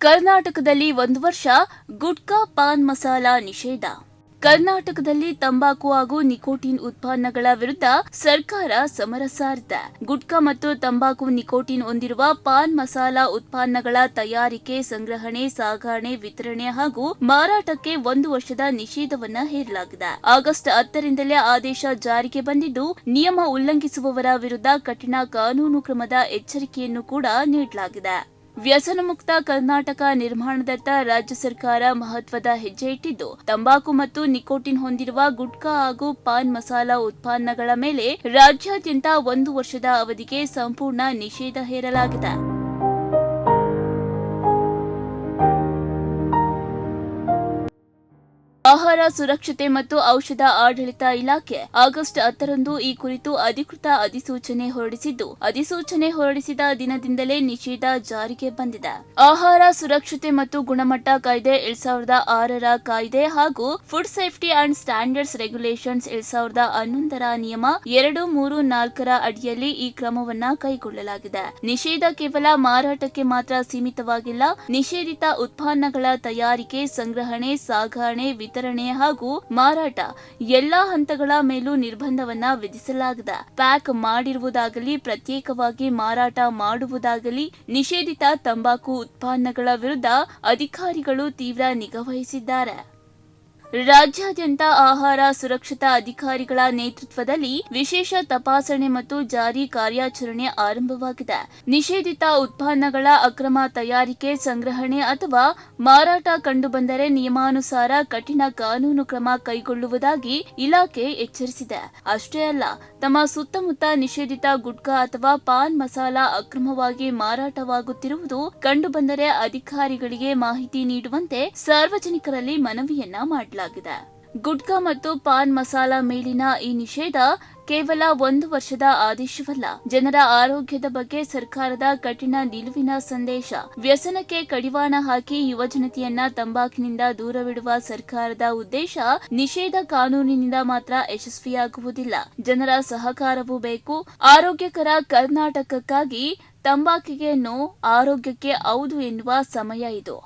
ಕರ್ನಾಟಕದಲ್ಲಿ 1 ವರ್ಷ ಗುಟ್ಕಾ ಪಾನ್ ಮಸಾಲ ನಿಷೇಧ. ಕರ್ನಾಟಕದಲ್ಲಿ ತಂಬಾಕು ಹಾಗೂ ನಿಕೋಟಿನ್ ಉತ್ಪನ್ನಗಳ ವಿರುದ್ಧ ಸರ್ಕಾರ ಸಮರ ಸಾರಿದೆ. ಗುಟ್ಕಾ ಮತ್ತು ತಂಬಾಕು ನಿಕೋಟಿನ್ ಹೊಂದಿರುವ ಪಾನ್ ಮಸಾಲ ಉತ್ಪನ್ನಗಳ ತಯಾರಿಕೆ, ಸಂಗ್ರಹಣೆ, ಸಾಗಣೆ, ವಿತರಣೆ ಹಾಗೂ ಮಾರಾಟಕ್ಕೆ 1 ವರ್ಷದ ನಿಷೇಧವನ್ನ ಹೇರಲಾಗಿದೆ. ಆಗಸ್ಟ್ 10ರಿಂದಲೇ ಆದೇಶ ಜಾರಿಗೆ ಬಂದಿದ್ದು, ನಿಯಮ ಉಲ್ಲಂಘಿಸುವವರ ವಿರುದ್ಧ ಕಠಿಣ ಕಾನೂನು ಕ್ರಮದ ಎಚ್ಚರಿಕೆಯನ್ನು ಕೂಡ ನೀಡಲಾಗಿದೆ. ವ್ಯಸನ ಮುಕ್ತ ಕರ್ನಾಟಕ ನಿರ್ಮಾಣದತ್ತ ರಾಜ್ಯ ಸರ್ಕಾರ ಮಹತ್ವದ ಹೆಜ್ಜೆ ಇಟ್ಟಿದ್ದು, ತಂಬಾಕು ಮತ್ತು ನಿಕೋಟಿನ್ ಹೊಂದಿರುವ ಗುಟ್ಕಾ ಹಾಗೂ ಪಾನ್ ಮಸಾಲ ಉತ್ಪನ್ನಗಳ ಮೇಲೆ ರಾಜ್ಯಾದ್ಯಂತ 1 ವರ್ಷದ ಅವಧಿಗೆ ಸಂಪೂರ್ಣ ನಿಷೇಧ ಹೇರಲಾಗಿದೆ. ಆಹಾರ ಸುರಕ್ಷತೆ ಮತ್ತು ಔಷಧ ಆಡಳಿತ ಇಲಾಖೆ ಆಗಸ್ಟ್ 10ರಂದು ಈ ಕುರಿತು ಅಧಿಕೃತ ಅಧಿಸೂಚನೆ ಹೊರಡಿಸಿದ್ದು, ಅಧಿಸೂಚನೆ ಹೊರಡಿಸಿದ ದಿನದಿಂದಲೇ ನಿಷೇಧ ಜಾರಿಗೆ ಬಂದಿದೆ. ಆಹಾರ ಸುರಕ್ಷತೆ ಮತ್ತು ಗುಣಮಟ್ಟ ಕಾಯ್ದೆ 2006ರ ಕಾಯ್ದೆ ಹಾಗೂ food safety and standards regulations 2011ರ ನಿಯಮ 234ರ ಅಡಿಯಲ್ಲಿ ಈ ಕ್ರಮವನ್ನ ಕೈಗೊಳ್ಳಲಾಗಿದೆ. ನಿಷೇಧ ಕೇವಲ ಮಾರಾಟಕ್ಕೆ ಮಾತ್ರ ಸೀಮಿತವಾಗಿಲ್ಲ. ನಿಷೇಧಿತ ಉತ್ಪನ್ನಗಳ ತಯಾರಿಕೆ, ಸಂಗ್ರಹಣೆ, ಸಾಗಣೆ, ವಿತರಣೆ ಹಾಗೂ ಮಾರಾಟ ಎಲ್ಲಾ ಹಂತಗಳ ಮೇಲೂ ನಿರ್ಬಂಧವನ್ನ ವಿಧಿಸಲಾಗಿದೆ. ಪ್ಯಾಕ್ ಮಾಡಿರುವುದಾಗಲಿ, ಪ್ರತ್ಯೇಕವಾಗಿ ಮಾರಾಟ ಮಾಡುವುದಾಗಲಿ ನಿಷೇಧಿತ ತಂಬಾಕು ಉತ್ಪನ್ನಗಳ ವಿರುದ್ಧ ಅಧಿಕಾರಿಗಳು ತೀವ್ರ ನಿಗಾ ವಹಿಸಿದ್ದಾರೆ. ರಾಜ್ಯಾದ್ಯಂತ ಆಹಾರ ಸುರಕ್ಷತಾ ಅಧಿಕಾರಿಗಳ ನೇತೃತ್ವದಲ್ಲಿ ವಿಶೇಷ ತಪಾಸಣೆ ಮತ್ತು ಜಾರಿ ಕಾರ್ಯಾಚರಣೆ ಆರಂಭವಾಗಿದೆ. ನಿಷೇಧಿತ ಉತ್ಪನ್ನಗಳ ಅಕ್ರಮ ತಯಾರಿಕೆ, ಸಂಗ್ರಹಣೆ ಅಥವಾ ಮಾರಾಟ ಕಂಡುಬಂದರೆ ನಿಯಮಾನುಸಾರ ಕಠಿಣ ಕಾನೂನು ಕ್ರಮ ಕೈಗೊಳ್ಳುವುದಾಗಿ ಇಲಾಖೆ ಎಚ್ಚರಿಸಿದೆ. ಅಷ್ಟೇ ಅಲ್ಲ, ತಮ್ಮ ಸುತ್ತಮುತ್ತ ನಿಷೇಧಿತ ಗುಟ್ಕಾ ಅಥವಾ ಪಾನ್ ಮಸಾಲ ಅಕ್ರಮವಾಗಿ ಮಾರಾಟವಾಗುತ್ತಿರುವುದು ಕಂಡುಬಂದರೆ ಅಧಿಕಾರಿಗಳಿಗೆ ಮಾಹಿತಿ ನೀಡುವಂತೆ ಸಾರ್ವಜನಿಕರಲ್ಲಿ ಮನವಿಯನ್ನ ಮಾಡಲಾಗಿದೆ. ಗುಟ್ಕಾ ಮತ್ತು ಪಾನ್ ಮಸಾಲ ಮೇಲಿನ ಈ ನಿಷೇಧ ಕೇವಲ 1 ವರ್ಷದ ಆದೇಶವಲ್ಲ, ಜನರ ಆರೋಗ್ಯದ ಬಗ್ಗೆ ಸರ್ಕಾರದ ಕಠಿಣ ನಿಲುವಿನ ಸಂದೇಶ. ವ್ಯಸನಕ್ಕೆ ಕಡಿವಾಣ ಹಾಕಿ ಯುವಜನತೆಯನ್ನ ತಂಬಾಕಿನಿಂದ ದೂರವಿಡುವ ಸರ್ಕಾರದ ಉದ್ದೇಶ ನಿಷೇಧ ಕಾನೂನಿನಿಂದ ಮಾತ್ರ ಯಶಸ್ವಿಯಾಗುವುದಿಲ್ಲ. ಜನರ ಸಹಕಾರವೂ ಬೇಕು. ಆರೋಗ್ಯಕರ ಕರ್ನಾಟಕಕ್ಕಾಗಿ ತಂಬಾಕಿಗೆ ನೋ, ಆರೋಗ್ಯಕ್ಕೆ ಹೌದು ಎನ್ನುವ ಸಮಯ ಇದು.